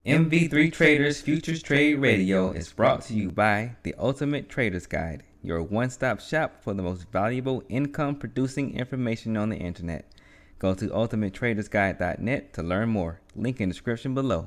MV3 Traders Futures Trade Radio is brought to you by The Ultimate Trader's Guide, your one-stop shop for the most valuable income-producing information on the internet. Go to ultimatetradersguide.net to learn more. Link in the description below.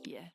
Yeah.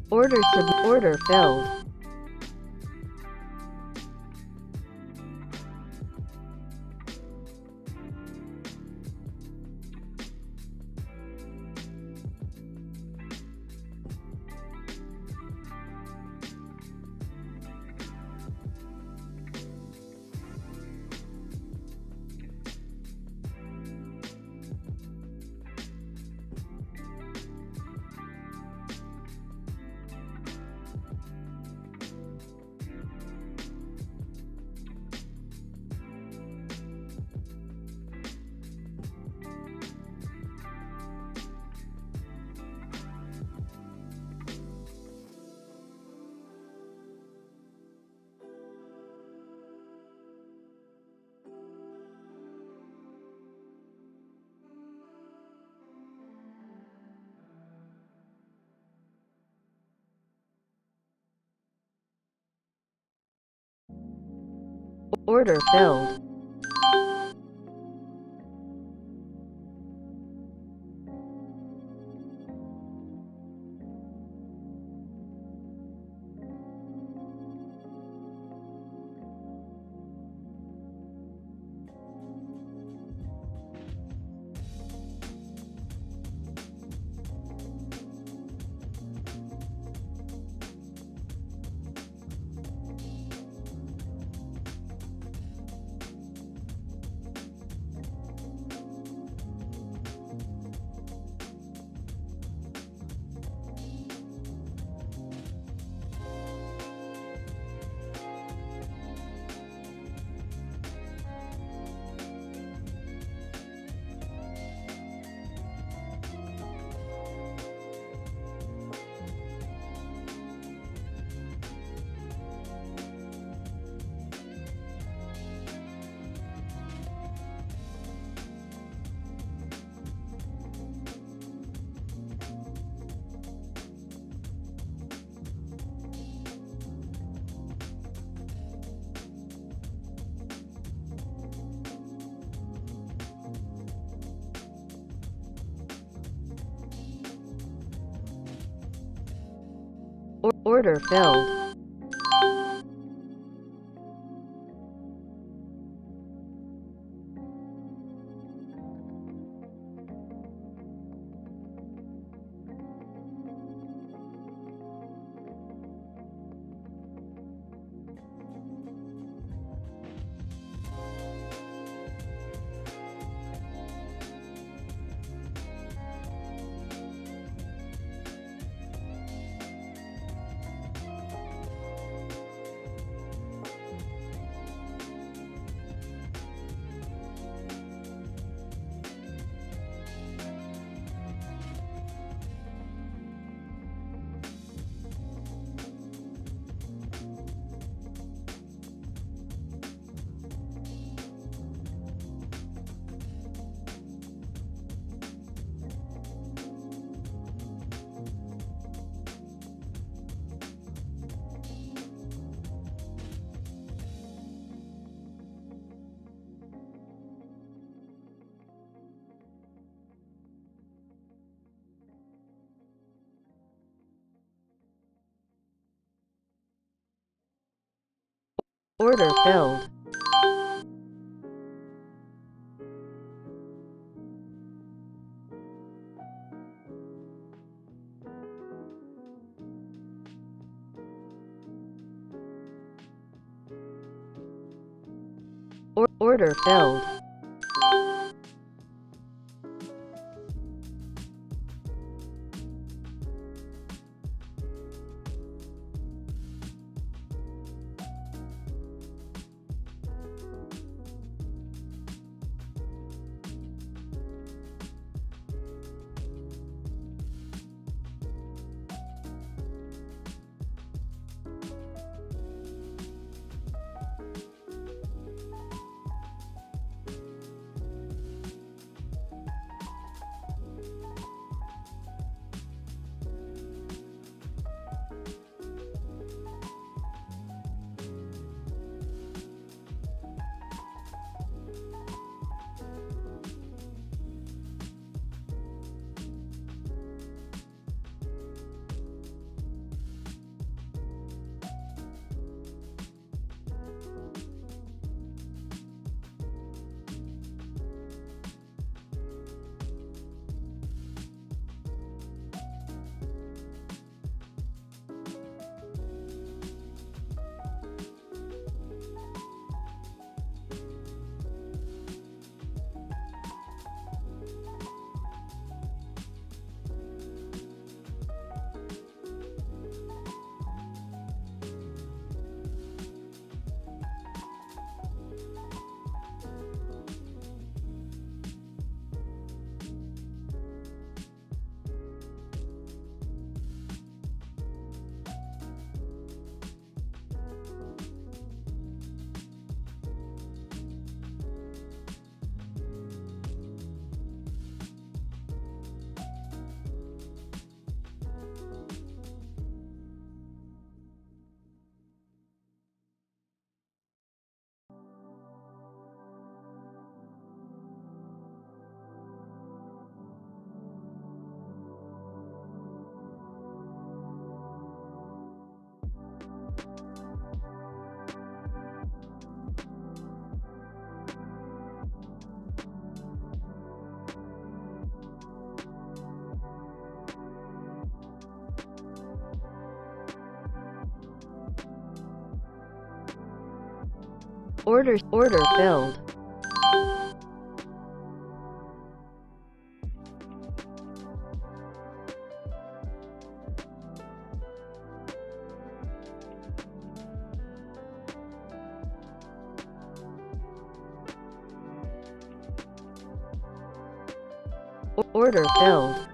Order filled. Order filled. Order filled. Order filled. Order filled. Order filled. Order filled.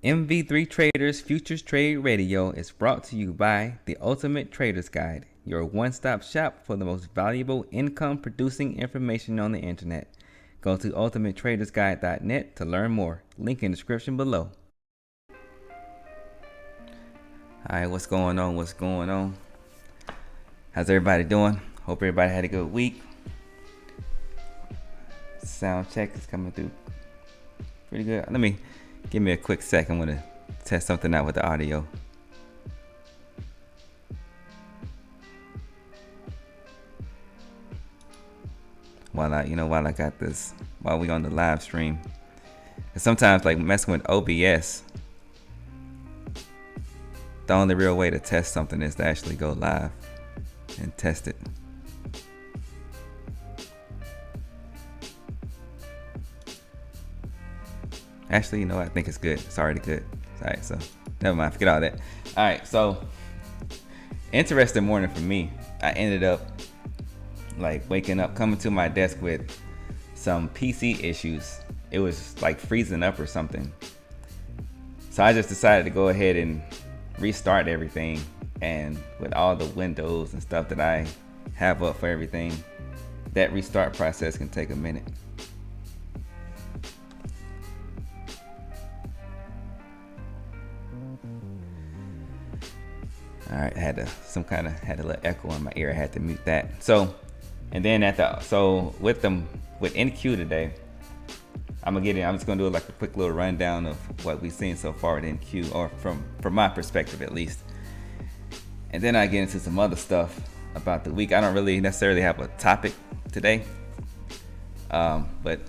MV3 Traders Futures Trade Radio is brought to you by the Ultimate Trader's Guide, your one-stop shop for the most valuable income-producing information on the internet. Go to ultimatetradersguide.net to learn more. Link in the description below. Alright, what's going on? What's going on? How's everybody doing? Hope everybody had a good week. Sound check is coming through pretty good. Give me a quick sec. I'm gonna test something out with the audio. While I got this, while we on the live stream. And sometimes, like messing with OBS, the only real way to test something is to actually go live and test it. Actually, I think it's good. It's already good. All right, so never mind. Forget all that. All right, so interesting morning for me. I ended up like waking up, coming to my desk with some PC issues. It was like freezing up or something. So I just decided to go ahead and restart everything. And with all the windows and stuff that I have up for everything, that restart process can take a minute. All right, had a little echo in my ear. I had to mute that. So, and then with NQ today, I'm just gonna do like a quick little rundown of what we've seen so far at NQ, or from my perspective at least. And then I get into some other stuff about the week. I don't really necessarily have a topic today, but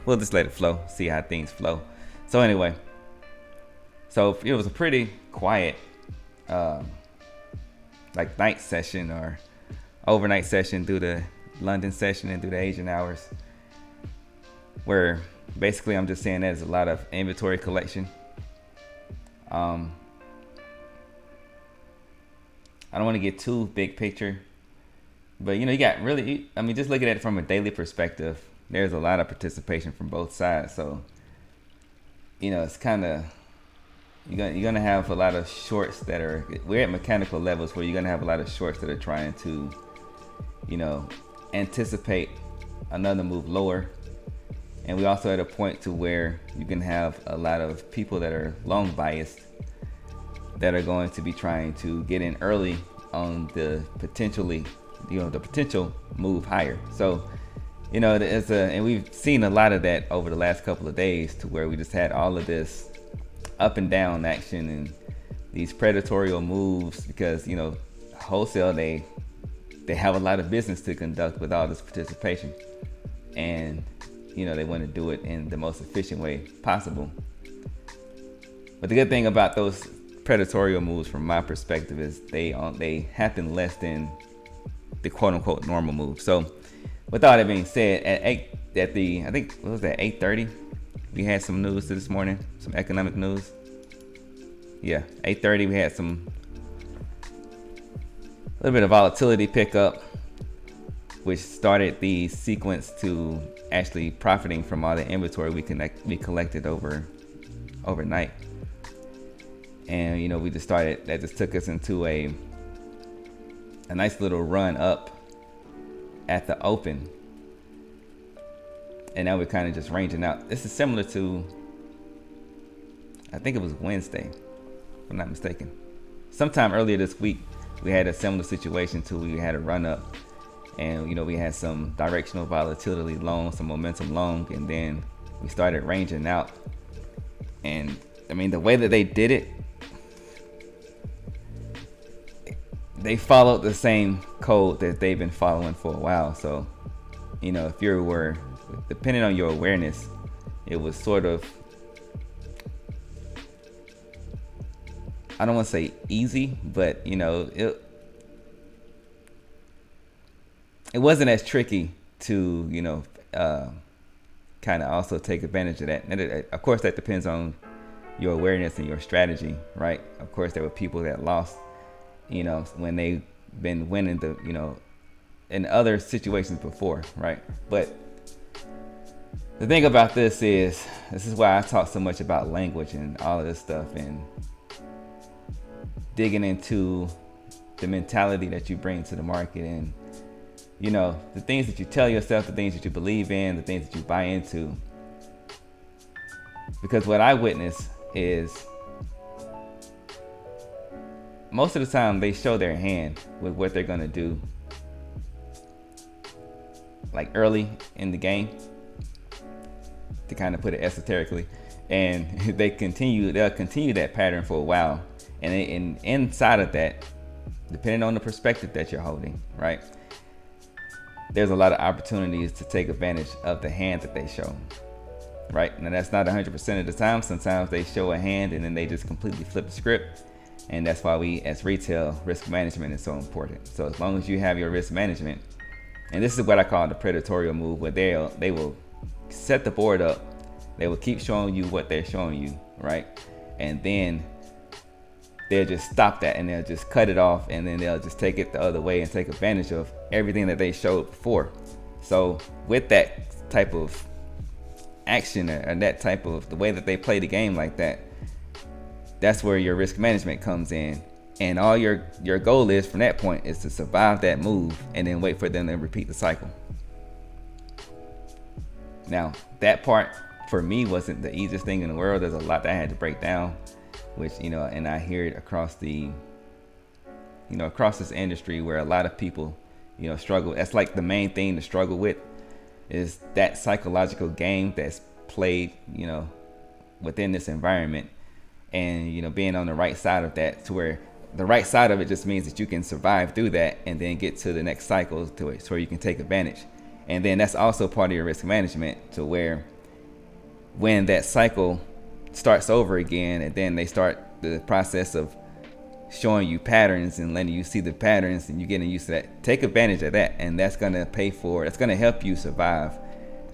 we'll just let it flow, see how things flow. So anyway, so it was a pretty quiet like night session or overnight session through the London session and through the Asian hours, where basically I'm just saying that there's a lot of inventory collection. I don't want to get too big picture, but you got really, just looking at it from a daily perspective, there's a lot of participation from both sides. So it's kind of, you're gonna have a lot of shorts that we're at mechanical levels where you're gonna have a lot of shorts that are trying to anticipate another move lower. And we also at a point to where you can have a lot of people that are long biased that are going to be trying to get in early on the potential move higher. So and we've seen a lot of that over the last couple of days, to where we just had all of this up and down action and these predatory moves, because wholesale, they have a lot of business to conduct with all this participation, and they want to do it in the most efficient way possible. But the good thing about those predatory moves from my perspective is they happen less than the quote-unquote normal move. So with all that being said, I think what was that, 8:30, we had some news this morning, some economic news. Yeah, 8:30 we had a little bit of volatility pickup, which started the sequence to actually profiting from all the inventory we collected overnight. And we just started, that just took us into a nice little run up at the open. And now we're kind of just ranging out. This is similar to, I think it was Wednesday, if I'm not mistaken. Sometime earlier this week, we had a similar situation to, we had a run up, and we had some directional volatility long, some momentum long, and then we started ranging out. And the way that they did it, they followed the same code that they've been following for a while. So, if you were, depending on your awareness, it was sort of, I don't want to say easy, but it wasn't as tricky to kind of also take advantage of that. And of course, that depends on your awareness and your strategy, right? Of course, there were people that lost, when they've been winning in other situations before, right? But The thing about this is why I talk so much about language and all of this stuff, and digging into the mentality that you bring to the market, and the things that you tell yourself, the things that you believe in, the things that you buy into. Because what I witness is most of the time they show their hand with what they're gonna do, like early in the game, to kind of put it esoterically, and they'll continue that pattern for a while, and inside of that, depending on the perspective that you're holding, right, there's a lot of opportunities to take advantage of the hand that they show, right? Now that's not 100% of the time. Sometimes they show a hand and then they just completely flip the script, and that's why we, as retail, risk management is so important. So as long as you have your risk management, and this is what I call the predatorial move, where they will set the board up, they will keep showing you what they're showing you, right? And then they'll just stop that, and they'll just cut it off, and then they'll just take it the other way and take advantage of everything that they showed before. So with that type of action, or that type of the way that they play the game like that, that's where your risk management comes in. And all your goal is from that point is to survive that move and then wait for them to repeat the cycle. Now, that part for me wasn't the easiest thing in the world. There's a lot that I had to break down, which, and I hear it across across this industry, where a lot of people, struggle. That's like the main thing to struggle with, is that psychological game that's played, within this environment, and, being on the right side of that, to where the right side of it just means that you can survive through that and then get to the next cycle to it, so you can take advantage. And then that's also part of your risk management, to where when that cycle starts over again, and then they start the process of showing you patterns and letting you see the patterns, and you getting used to that, take advantage of that, and that's going to help you survive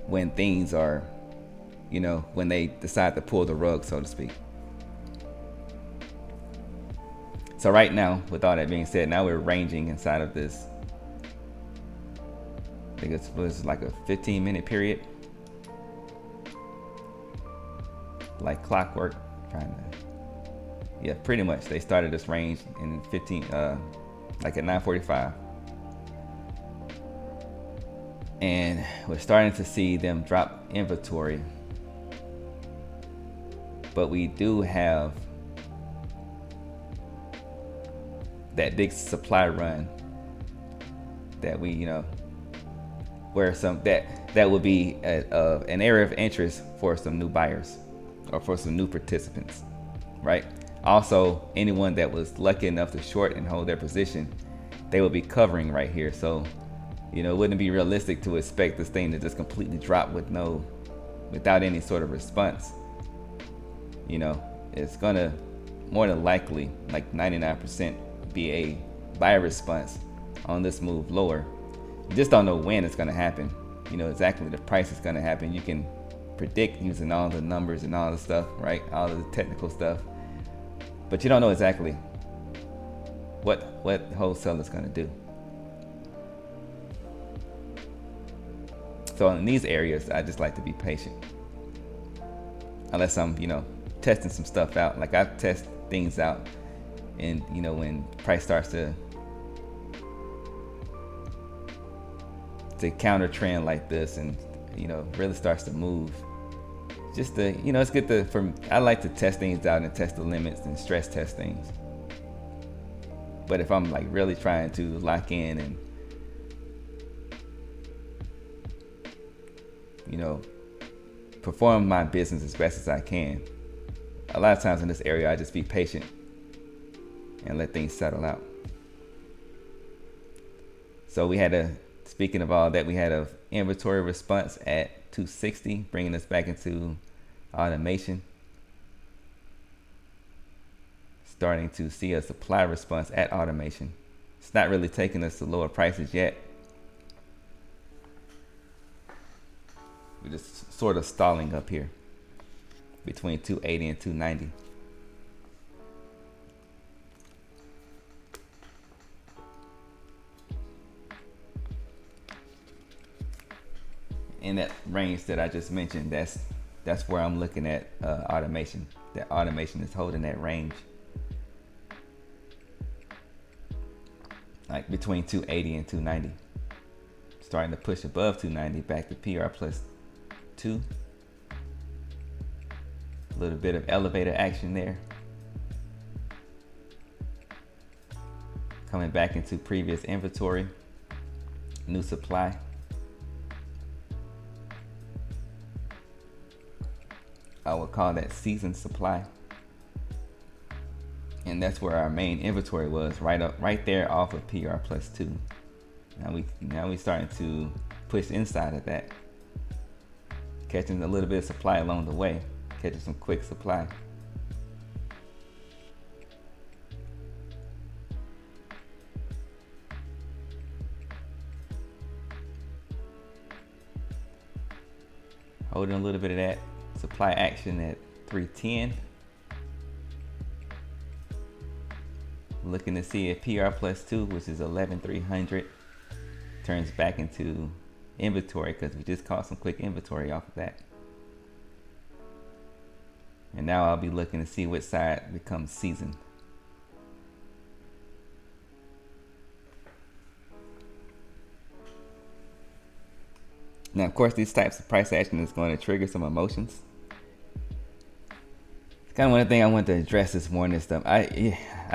when things are, when they decide to pull the rug, so to speak. So right now, with all that being said, now we're ranging inside of this, I think it was like a 15-minute period, like clockwork, pretty much. They started this range in 15, like at 9:45, and we're starting to see them drop inventory, but we do have that big supply run that we, where that would be an area of interest for some new buyers, or for some new participants, right? Also, anyone that was lucky enough to short and hold their position, they will be covering right here. So, it wouldn't be realistic to expect this thing to just completely drop without any sort of response. It's gonna more than likely, like 99%, be a buy response on this move lower. You just don't know when it's gonna happen. Exactly the price is gonna happen. You can predict using all the numbers and all the stuff, right? All of the technical stuff, but you don't know exactly what wholesale is gonna do. So in these areas, I just like to be patient, unless I'm, testing some stuff out. Like I test things out, and when price starts to counter trend like this, and really starts to move, just to it's good to I like to test things out and test the limits and stress test things. But if I'm like really trying to lock in and perform my business as best as I can, a lot of times in this area I just be patient and let things settle out. So speaking of all that, we had a inventory response at 260, bringing us back into automation. Starting to see a supply response at automation. It's not really taking us to lower prices yet. We're just sort of stalling up here between 280 and 290. in that range that I just mentioned, that's where I'm looking at automation. That automation is holding that range, like between 280 and 290. Starting to push above 290 back to PR plus 2. A little bit of elevator action there. Coming back into previous inventory. New supply. I would call that seasoned supply. And that's where our main inventory was, right there off of PR plus 2. Now we starting to push inside of that. Catching a little bit of supply along the way. Catching some quick supply. Holding a little bit of that supply action at 310. Looking to see if PR plus 2, which is 11,300, turns back into inventory, because we just caught some quick inventory off of that. And now I'll be looking to see which side becomes seasoned. Now, of course, these types of price action is going to trigger some emotions. It's kind of one thing I want to address this morning. Is stuff I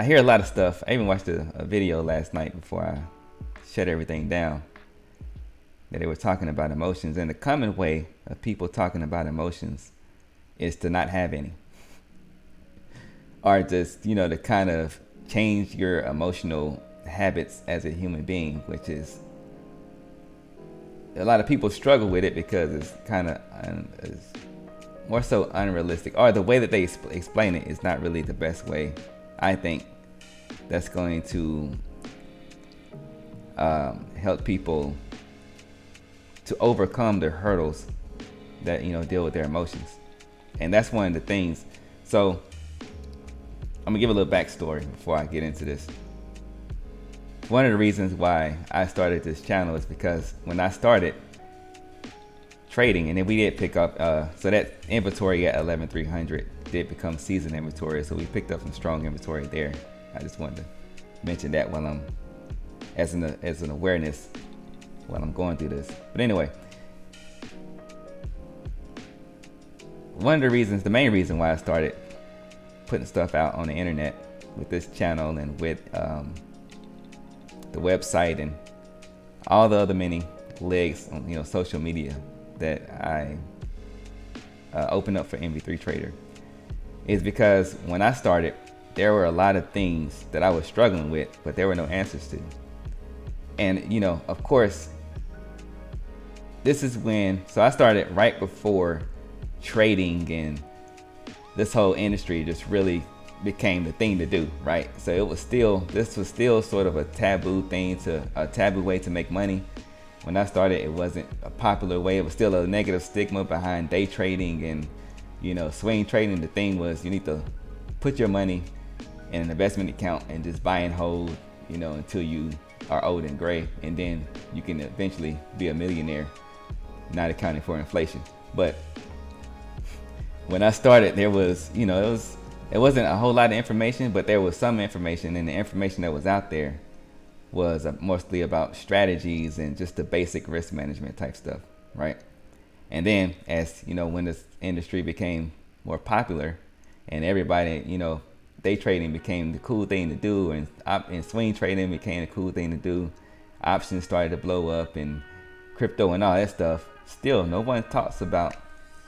hear a lot of stuff. I even watched a video last night before I shut everything down, that they were talking about emotions, and the common way of people talking about emotions is to not have any, or just, to kind of change your emotional habits as a human being, which is, a lot of people struggle with it because it's kind of more so unrealistic, or the way that they explain it is not really the best way, I think, that's going to help people to overcome their hurdles that deal with their emotions. And that's one of the things. So I'm gonna give a little backstory before I get into this. One of the reasons why I started this channel is because when I started trading, and then we did pick up, so that inventory at 11,300 did become seasoned inventory, so we picked up some strong inventory there. I just wanted to mention that while I'm as an awareness while I'm going through this. But anyway, one of the reasons, the main reason why I started putting stuff out on the internet with this channel and with the website and all the other many legs on social media that I opened up for MV3 Trader, is because when I started, there were a lot of things that I was struggling with, but there were no answers to. And of course, this is when, so I started right before trading and this whole industry just really became the thing to do, right? So this was still sort of a taboo way to make money. When I started, it wasn't a popular way. It was still a negative stigma behind day trading and swing trading. The thing was, you need to put your money in an investment account and just buy and hold until you are old and gray, and then you can eventually be a millionaire, not accounting for inflation. But when I started, there was it wasn't a whole lot of information, but there was some information, and the information that was out there was mostly about strategies and just the basic risk management type stuff, right? And then as when this industry became more popular and everybody, day trading became the cool thing to do, and swing trading became the cool thing to do, options started to blow up, and crypto and all that stuff, still no one talks about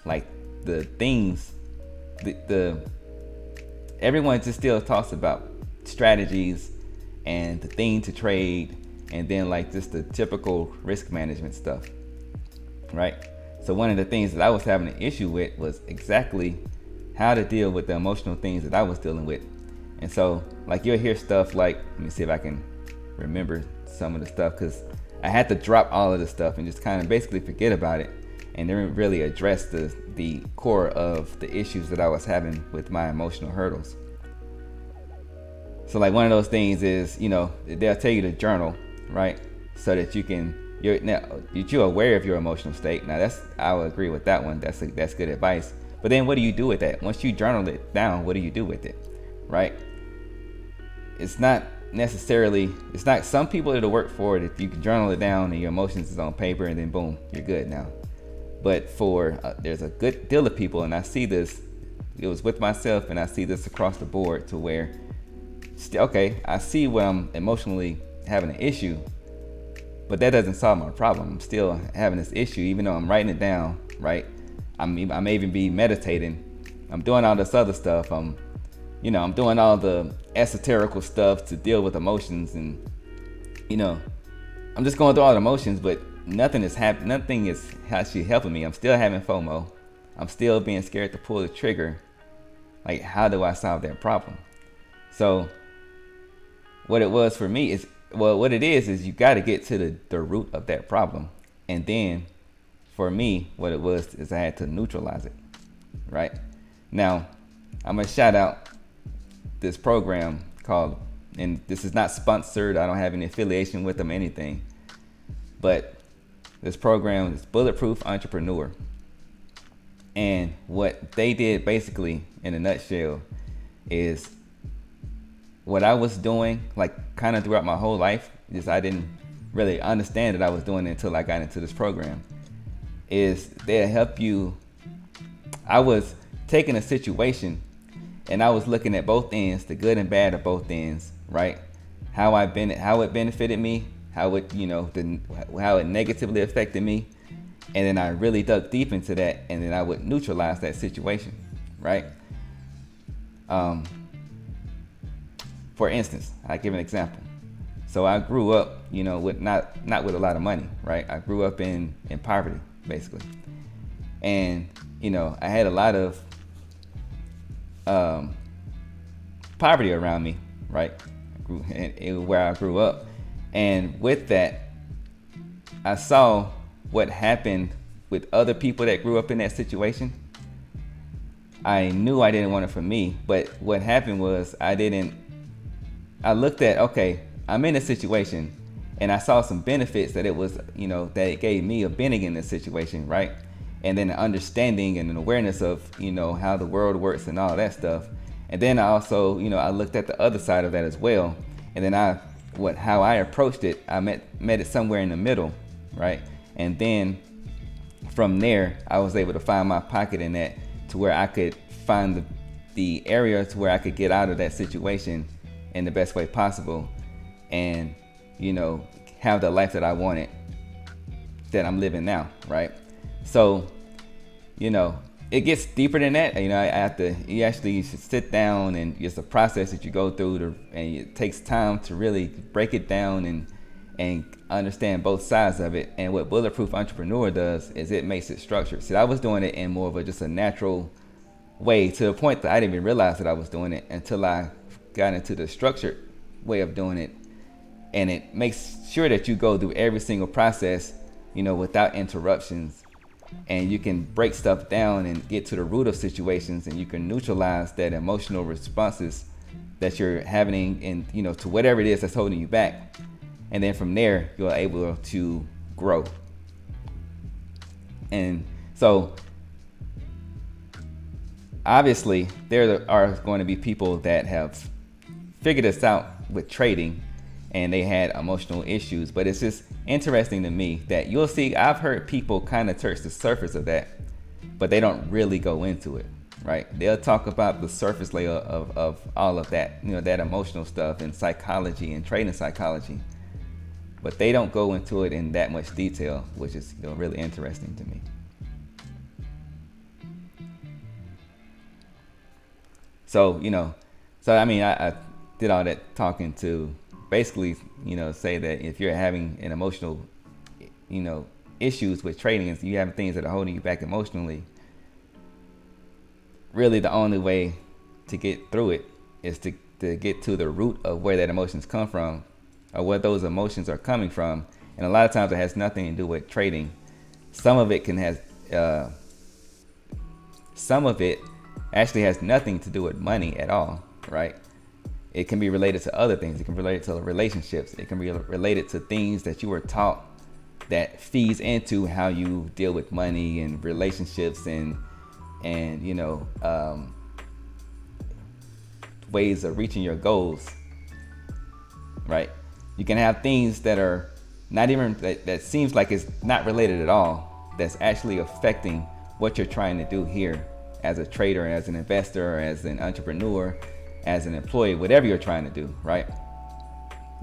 like the things, everyone just still talks about strategies and the thing to trade, and then like just the typical risk management stuff, right? So one of the things that I was having an issue with was exactly how to deal with the emotional things that I was dealing with. And so like you'll hear stuff like, let me see if I can remember some of the stuff, because I had to drop all of the stuff and just kind of basically forget about it and then really address the core of the issues that I was having with my emotional hurdles. So like one of those things is, they'll tell you to journal, right? So that you can you're aware of your emotional state. Now I would agree with that one. That's good advice. But then what do you do with that? Once you journal it down, what do you do with it? Right? It's not some people it'll work for it if you can journal it down and your emotions is on paper and then boom, you're good now. But for there's a good deal of people, and I see this, it was with myself, and I see this across the board to where, okay, I see where I'm emotionally having an issue, but that doesn't solve my problem. I'm still having this issue, even though I'm writing it down, right? I may even be meditating. I'm doing all this other stuff. I'm doing all the esoterical stuff to deal with emotions, and I'm just going through all the emotions, but nothing is actually helping me. I'm still having FOMO. I'm still being scared to pull the trigger. Like, how do I solve that problem? So what it was for me is, what it is you got to get to the root of that problem. And then for me, what it was is I had to neutralize it, right? Now, I'm going to shout out this program called, and this is not sponsored, I don't have any affiliation with them or anything, but this program is Bulletproof Entrepreneur. And what they did basically in a nutshell is what I was doing, like kind of throughout my whole life, just I didn't really understand that I was doing it until I got into this program, is they'll help you. I was taking a situation and I was looking at both ends, the good and bad of both ends, right? How it benefited me, how it negatively affected me. And then I really dug deep into that, and then I would neutralize that situation, right? For instance, I give an example. So I grew up, with not with a lot of money, right? I grew up in poverty, basically. And, I had a lot of poverty around me, right? Where I grew up. And with that, I saw what happened with other people that grew up in that situation. I knew I didn't want it for me, but what happened was I looked at, okay, I'm in a situation, and I saw some benefits that it was, that it gave me of being in this situation, right? And then an understanding and an awareness of, how the world works and all that stuff. And then I also, I looked at the other side of that as well. And then how I approached it, I met it somewhere in the middle, right? And then from there, I was able to find my pocket in that, to where I could find the area to where I could get out of that situation in the best way possible, and have the life that I wanted, that I'm living now, right? So it gets deeper than that. You actually should sit down, and it's a process that you go through and it takes time to really break it down and understand both sides of it. And what Bulletproof Entrepreneur does is it makes it structured. See, I was doing it in more of just a natural way, to the point that I didn't even realize that I was doing it until I got into the structured way of doing it. And it makes sure that you go through every single process, without interruptions. And you can break stuff down and get to the root of situations, and you can neutralize that emotional responses that you're having in, to whatever it is that's holding you back. And then from there, you're able to grow. And so obviously there are going to be people that have figured this out with trading, and they had emotional issues. But it's just interesting to me that you'll see, I've heard people kind of touch the surface of that, but they don't really go into it, right? They'll talk about the surface layer of all of that, that emotional stuff and psychology and trading psychology, but they don't go into it in that much detail, which is really interesting to me. So, I did all that talking to basically, say that if you're having an emotional, issues with trading, and you have things that are holding you back emotionally, really the only way to get through it is to get to the root of where that emotions come from, or where those emotions are coming from. And a lot of times it has nothing to do with trading. Some of it actually has nothing to do with money at all, right? It can be related to other things. It can be related to relationships. It can be related to things that you were taught that feeds into how you deal with money and relationships and ways of reaching your goals, right? You can have things that are not even, that seems like it's not related at all, that's actually affecting what you're trying to do here as a trader, as an investor, as an entrepreneur, as an employee, whatever you're trying to do, right?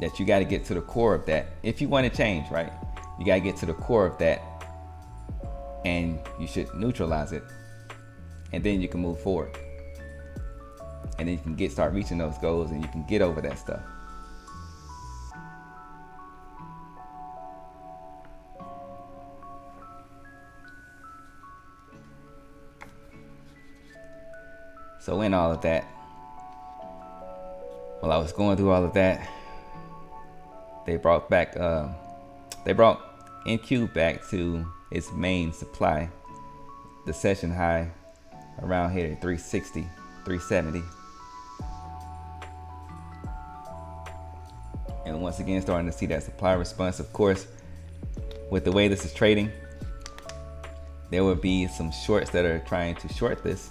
That you got to get to the core of that. If you want to change, right? You got to get to the core of that, and you should neutralize it, and then you can move forward, and then you can start reaching those goals, and you can get over that stuff. So in all of that, while I was going through all of that, they brought NQ back to its main supply, the session high around here at 360, 370. And once again, starting to see that supply response. Of course, with the way this is trading, there will be some shorts that are trying to short this.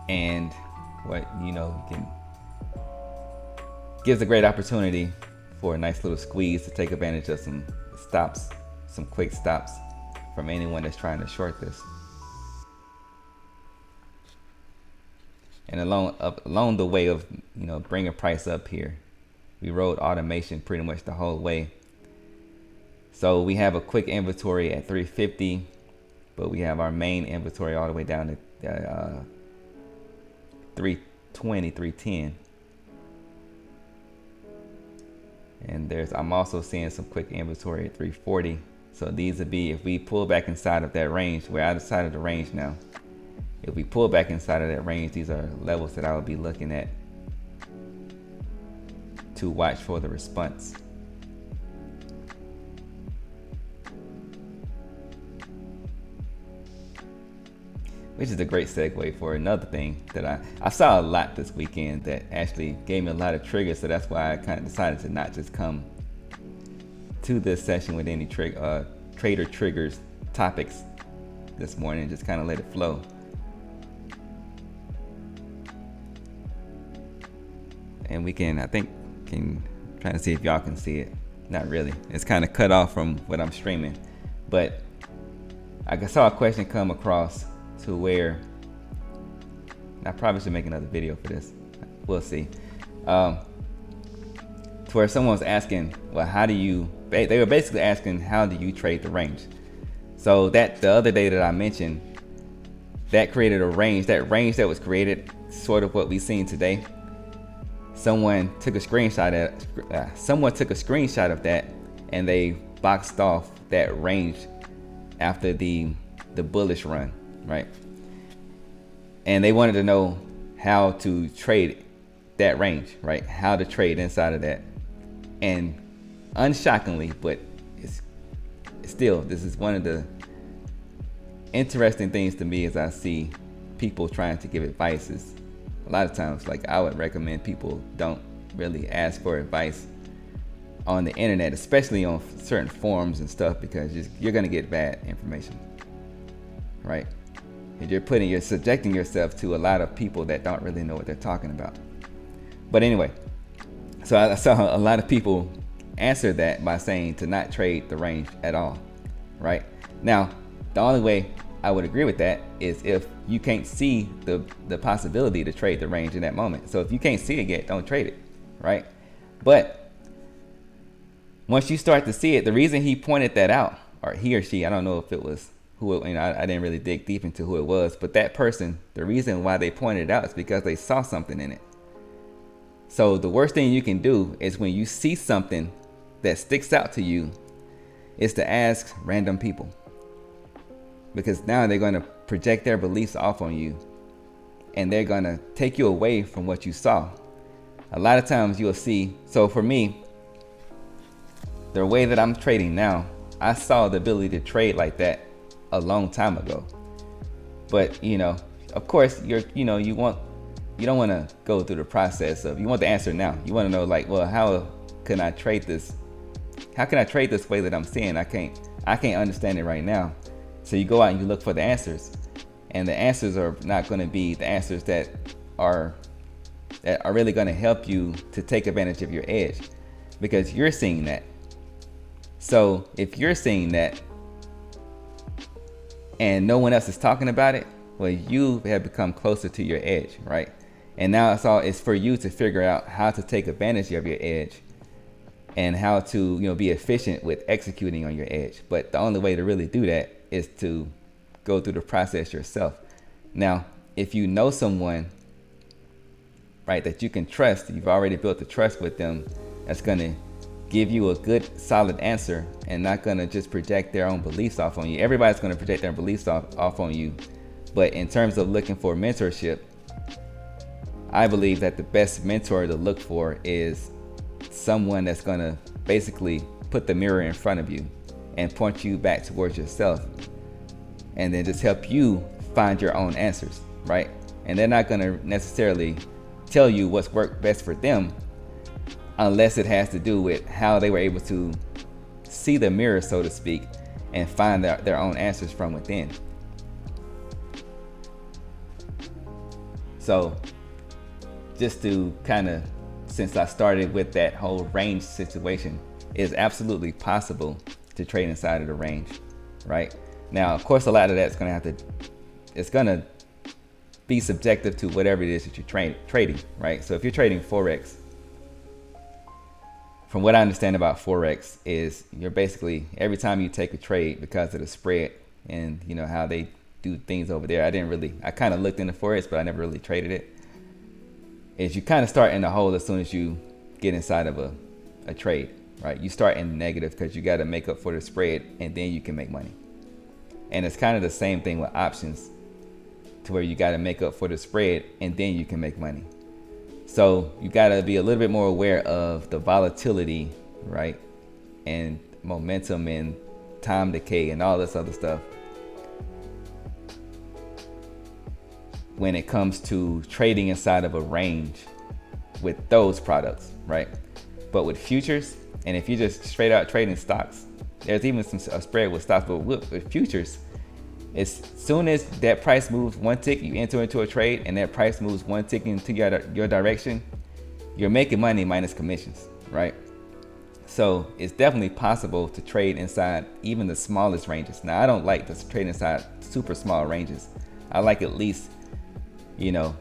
And gives a great opportunity for a nice little squeeze to take advantage of some stops, some quick stops from anyone that's trying to short this. And along the way of bringing price up here, we rode automation pretty much the whole way. So we have a quick inventory at 350, but we have our main inventory all the way down to 320, 310. And I'm also seeing some quick inventory at 340. So these would be, if we pull back inside of that range, we're outside of the range now. If we pull back inside of that range, these are levels that I would be looking at to watch for the response. Which is a great segue for another thing that I saw a lot this weekend that actually gave me a lot of triggers. So that's why I kind of decided to not just come to this session with any trader triggers topics this morning, just kind of let it flow. And we can, trying to see if y'all can see it. Not really. It's kind of cut off from what I'm streaming. But I saw a question come across to where, I probably should make another video for this. We'll see. To where someone was asking, well, they were basically asking, how do you trade the range? So that the other day that I mentioned, that created a range. That range that was created, sort of what we've seen today. Someone took a screenshot of that, and they boxed off that range after the bullish run, right? And they wanted to know how to trade that range, right? How to trade inside of that. And unshockingly, but it's still, this is one of the interesting things to me as I see people trying to give advice. Is a lot of times, like, I would recommend people don't really ask for advice on the internet, especially on certain forums and stuff, because you're going to get bad information, right? And you're subjecting yourself to a lot of people that don't really know what they're talking about. But anyway, so I saw a lot of people answer that by saying to not trade the range at all, right? Now, the only way I would agree with that is if you can't see the possibility to trade the range in that moment. So if you can't see it yet, don't trade it, right? But once you start to see it, the reason he pointed that out, or he or she, I don't know if it was who it, I didn't really dig deep into who it was, but that person, the reason why they pointed it out is because they saw something in it. So the worst thing you can do is when you see something that sticks out to you is to ask random people. Because now they're going to project their beliefs off on you, and they're going to take you away from what you saw. A lot of times you'll see, so for me, the way that I'm trading now, I saw the ability to trade like that a long time ago. But, of course, you don't want to go through the process of, you want the answer now. You want to know, like, well, how can I trade this how can I trade this way that I'm seeing? I can't understand it right now. So you go out and you look for the answers, and the answers are not going to be the answers that are really going to help you to take advantage of your edge, because you're seeing that. So if you're seeing that and no one else is talking about it, well, you have become closer to your edge, right? And now it's for you to figure out how to take advantage of your edge and how to, be efficient with executing on your edge. But the only way to really do that is to go through the process yourself. Now, if you know someone, right, that you can trust, you've already built the trust with them, that's going to give you a good solid answer and not going to just project their own beliefs off on you. Everybody's going to project their beliefs off on you. But in terms of looking for mentorship, I believe that the best mentor to look for is someone that's going to basically put the mirror in front of you and point you back towards yourself, and then just help you find your own answers, right? And they're not going to necessarily tell you what's worked best for them unless it has to do with how they were able to see the mirror, so to speak, and find their own answers from within. So just to kind of, since I started with that whole range situation, it's absolutely possible to trade inside of the range, right? Now, of course, a lot of that's it's gonna be subjective to whatever it is that you're trading, right? So if you're trading Forex, from what I understand about Forex is you're basically, every time you take a trade, because of the spread and how they do things over there, I kind of looked into Forex, but I never really traded it, is you kind of start in the hole as soon as you get inside of a trade, right? You start in the negative because you got to make up for the spread, and then you can make money. And it's kind of the same thing with options, to where you got to make up for the spread and then you can make money. So you got to be a little bit more aware of the volatility, right? And momentum and time decay and all this other stuff when it comes to trading inside of a range with those products, right? But with futures, and if you just straight out trading stocks, there's even a spread with stocks, but with futures, as soon as that price moves one tick, you enter into a trade, and that price moves one tick into your direction, you're making money minus commissions, right? So it's definitely possible to trade inside even the smallest ranges. Now, I don't like to trade inside super small ranges. I like at least a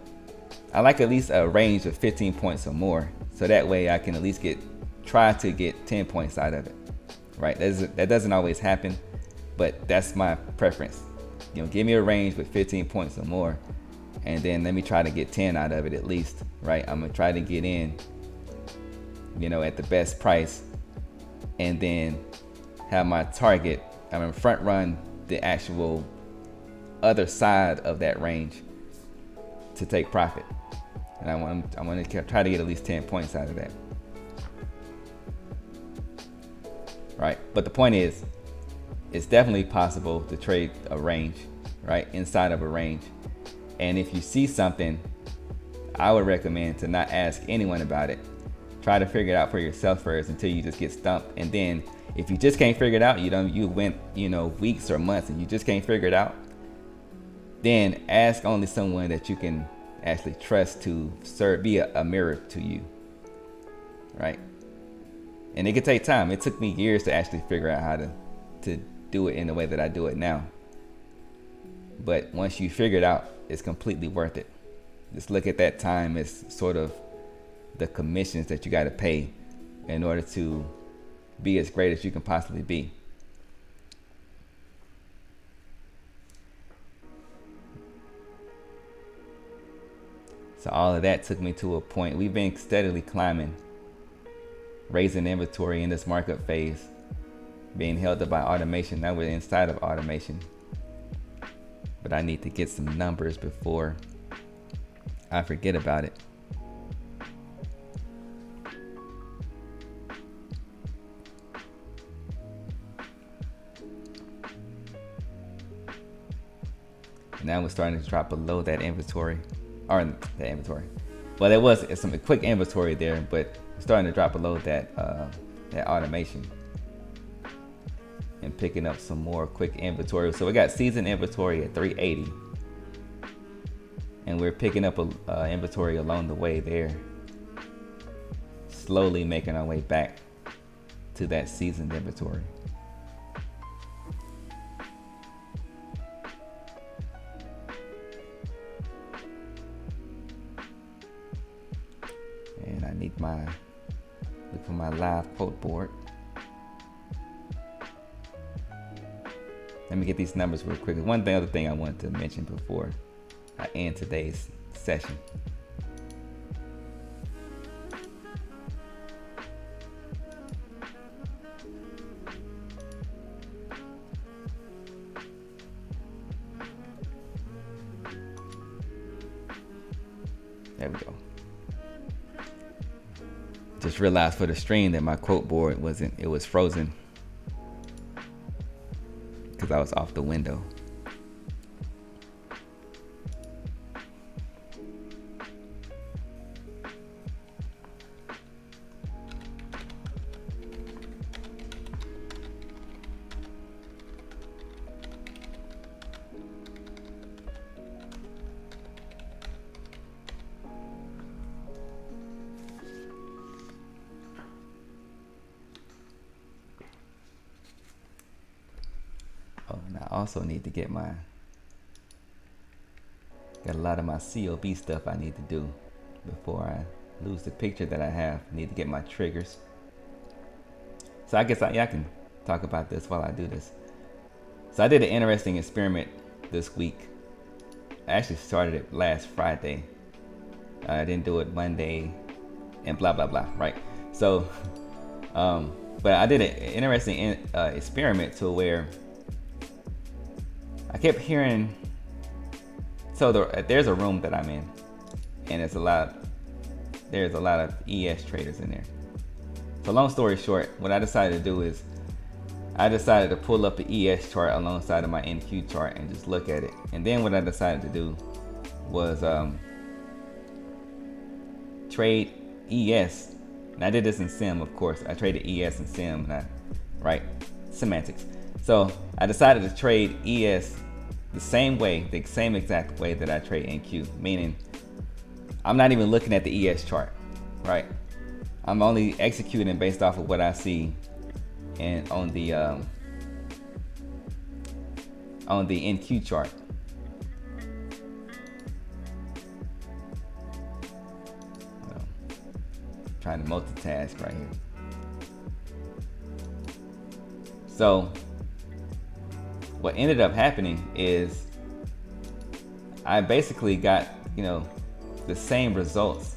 range of 15 points or more, so that way I can at least try to get 10 points out of it, right? That doesn't always happen, but that's my preference. Give me a range with 15 points or more, and then let me try to get 10 out of it at least, right? I'm gonna try to get in, at the best price, and then have my target. I'm gonna front run the actual other side of that range to take profit, and I want to try to get at least 10 points out of that, right? But the point is, it's definitely possible to trade a range, right, inside of a range. And if you see something, I would recommend to not ask anyone about it. Try to figure it out for yourself first until you just get stumped. And then if you just can't figure it out, you went weeks or months and you just can't figure it out, then ask only someone that you can actually trust to be a mirror to you, right? And it could take time. It took me years to actually figure out how to do it in the way that I do it now. But once you figure it out, it's completely worth it. Just look at that time as sort of the commissions that you got to pay in order to be as great as you can possibly be. So all of that took me to a point. We've been steadily climbing, raising inventory in this markup phase, being held up by automation. Now we're inside of automation, but I need to get some numbers before I forget about it. Now we're starting to drop below that inventory, or that inventory. Well, there was some quick inventory there, but we're starting to drop below that automation. and picking up some more quick inventory. So we got seasoned inventory at 380, and we're picking up a inventory along the way there, slowly making our way back to that seasoned inventory. And I need look for my live quote board. Let me get these numbers real quick. One other thing I wanted to mention before I end today's session. There we go. Just realized for the stream that my quote board it was frozen because I was off the window. Oh, and I also need to got a lot of my COB stuff I need to do before I lose the picture that I have. I need to get my triggers. So I guess I can talk about this while I do this. So I did an interesting experiment this week. I actually started it last Friday. I didn't do it Monday and blah, blah, blah, right? So, but I did an interesting experiment to where I kept hearing, so there's a room that I'm in, and there's a lot of ES traders in there. So long story short, what I decided to do is I decided to pull up the ES chart alongside of my NQ chart and just look at it. And then what I decided to do was trade ES. And I did this in Sim, of course. I traded ES and Sim, right? Semantics. So I decided to trade ES the same exact way that I trade NQ, meaning I'm not even looking at the ES chart, right? I'm only executing based off of what I see and on the NQ chart. Trying to multitask right here. So what ended up happening is I basically got, the same results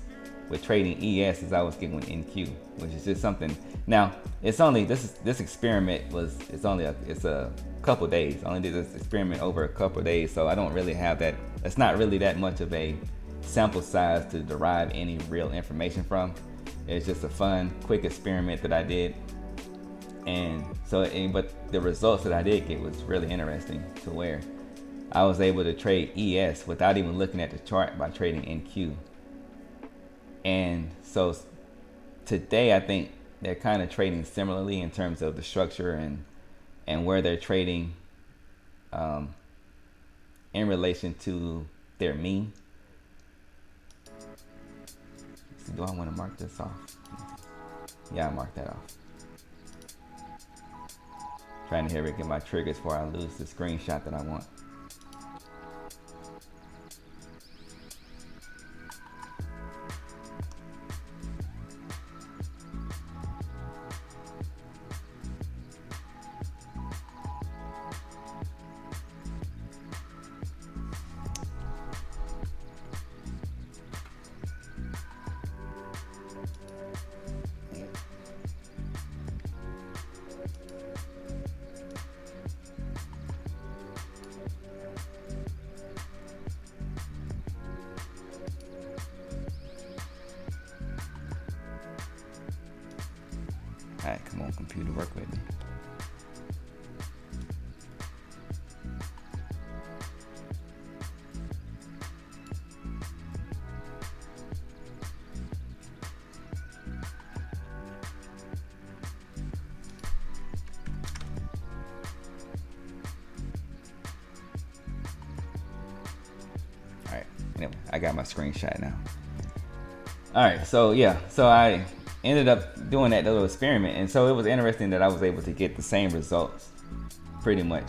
with trading ES as I was getting with NQ, which is just something. Now it's only this experiment it's a couple days. I only did this experiment over a couple days, so I don't really have that. It's not really that much of a sample size to derive any real information from. It's just a fun, quick experiment that I did. And so, but the results that I did get was really interesting, to where I was able to trade ES without even looking at the chart by trading NQ. And so today, I think they're kind of trading similarly in terms of the structure and where they're trading in relation to their mean. So do I want to mark this off? Yeah, I marked that off. Trying to get my triggers before I lose the screenshot that I want. Alright, come on, computer, work with me. I got my screenshot now. All right, so yeah, so I ended up doing that little experiment, and so it was interesting that I was able to get the same results, pretty much.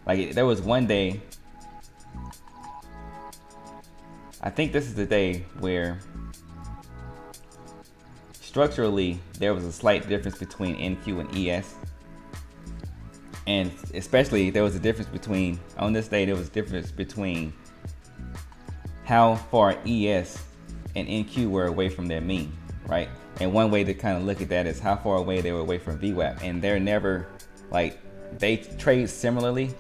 Like there was one day, I think this is the day where structurally there was a slight difference between NQ and ES. And especially there was a difference between, on this day, there was a difference between how far ES and NQ were away from their mean, right? And one way to kind of look at that is how far away they were away from VWAP. And they're never, like, they trade similarly,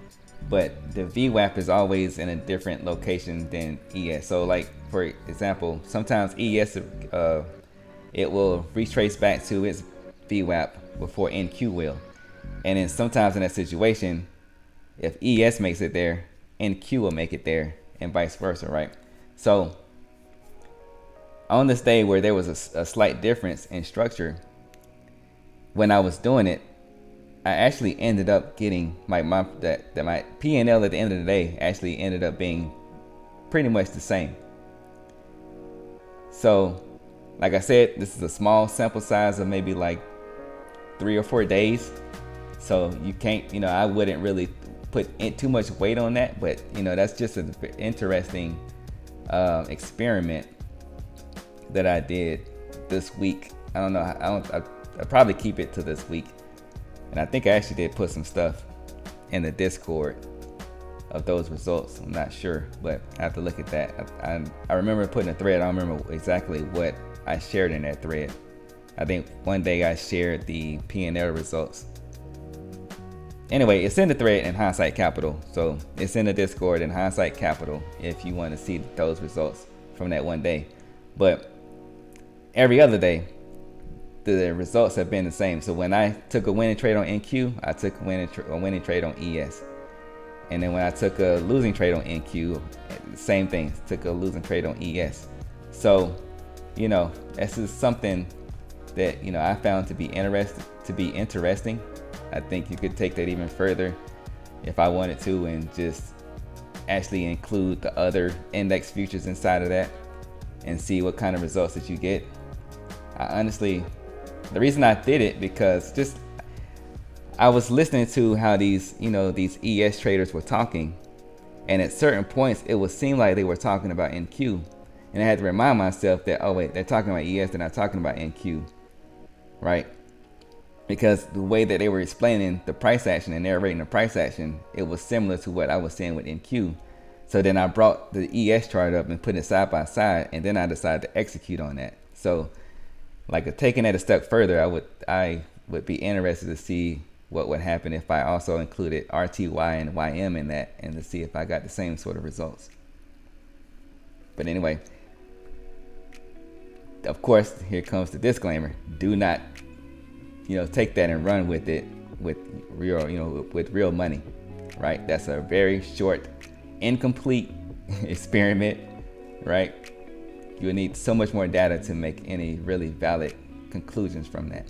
but the VWAP is always in a different location than ES. So like, for example, sometimes ES, it will retrace back to its VWAP before NQ will. And then sometimes in that situation, if ES makes it there, NQ will make it there, and vice versa, right? So on this day where there was a slight difference in structure, when I was doing it, I actually ended up getting my P&L at the end of the day actually ended up being pretty much the same. So like I said, this is a small sample size of maybe like 3 or 4 days. So you can't, I wouldn't really put too much weight on that, but that's just an interesting experiment that I did this week. I don't know. I'll probably keep it to this week. And I think I actually did put some stuff in the Discord of those results. I'm not sure, but I have to look at that. I remember putting a thread. I don't remember exactly what I shared in that thread. I think one day I shared the P&L results. Anyway, it's in the thread in Hindsight Capital. So it's in the Discord in Hindsight Capital if you want to see those results from that one day. But every other day, the results have been the same. So when I took a winning trade on NQ, I took a winning trade on ES. And then when I took a losing trade on NQ, same thing, took a losing trade on ES. So, this is something that, I found to be interesting. I think you could take that even further if I wanted to, and just actually include the other index futures inside of that and see what kind of results that you get. The reason I did it, because I was listening to how these ES traders were talking, and at certain points it would seem like they were talking about NQ, and I had to remind myself that, oh wait, they're talking about ES, they're not talking about NQ, right? Because the way that they were explaining the price action and narrating the price action, it was similar to what I was saying with NQ. So then I brought the ES chart up and put it side by side, and then I decided to execute on that. So like, taking that a step further, I would be interested to see what would happen if I also included RTY and YM in that, and to see if I got the same sort of results. But anyway, of course, here comes the disclaimer. Do not, take that and run with it with real money, right? That's a very short, incomplete experiment, right? You'll need so much more data to make any really valid conclusions from that.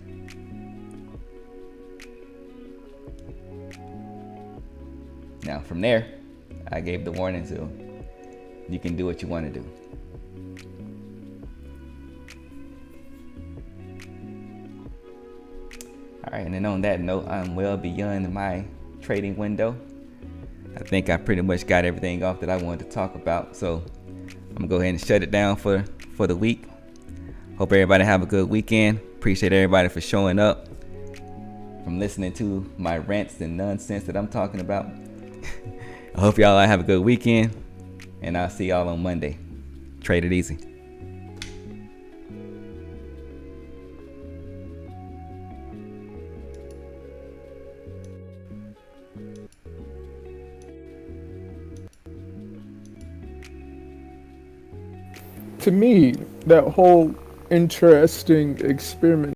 Now from there, I gave the warning to you can do what you want to do. All right, and then on that note, I'm well beyond my trading window. I think I pretty much got everything off that I wanted to talk about. So I'm gonna go ahead and shut it down for the week. Hope everybody have a good weekend. Appreciate everybody for showing up, from listening to my rants and nonsense that I'm talking about. I hope y'all have a good weekend, and I'll see y'all on Monday. Trade it easy. To me, that whole interesting experiment